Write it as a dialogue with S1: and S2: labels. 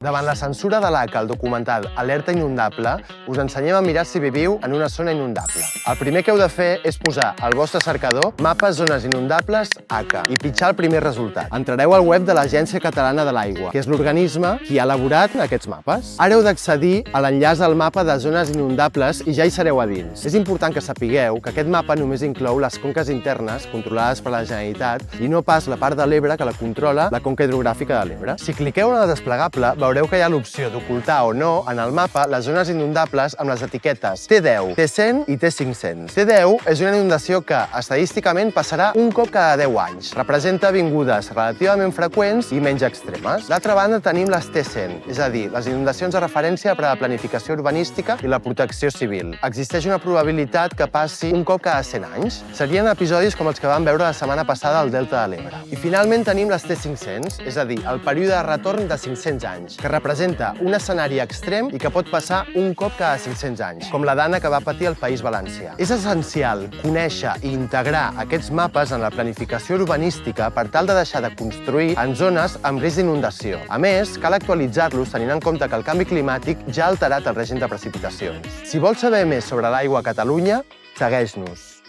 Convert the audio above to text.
S1: Davant la censura de l'ACA al documental Alerta Inundable, us ensenyem a mirar si viviu en una zona inundable. El primer que heu de fer és posar al vostre cercador Mapes Zones Inundables ACA i pitjar el primer resultat. Entrareu al web de l'Agència Catalana de l'Aigua, que és l'organisme qui ha elaborat aquests mapes. Ara heu d'accedir a l'enllaç al mapa de zones inundables i ja hi sereu a dins. És important que sapigueu que aquest mapa només inclou les conques internes controlades per la Generalitat i no pas la part de l'Ebre que la controla la Conca Hidrogràfica de l'Ebre. Si cliqueu en el desplegable, veureu que hi ha l'opció d'ocultar o no en el mapa les zones inundables amb les etiquetes T10, T100 i T500. T10 és una inundació que, estadísticament, passarà un cop cada 10 anys. Representa avingudes relativament freqüents i menys extremes. D'altra banda, tenim les T100, és a dir, les inundacions de referència per a la planificació urbanística i la protecció civil. Existeix una probabilitat que passi un cop cada 100 anys. Serien episodis com els que vam veure la setmana passada al Delta de l'Ebre. I finalment tenim les T500, és a dir, el període de retorn de 500 anys, que representa un escenari extrem i que pot passar un cop cada 500 anys, com la dana que va patir el País Valencià. És essencial conèixer i integrar aquests mapes en la planificació urbanística per tal de deixar de construir en zones amb risc d'inundació. A més, cal actualitzar-los tenint en compte que el canvi climàtic ja ha alterat el règim de precipitacions. Si vols saber més sobre l'aigua a Catalunya, segueix-nos.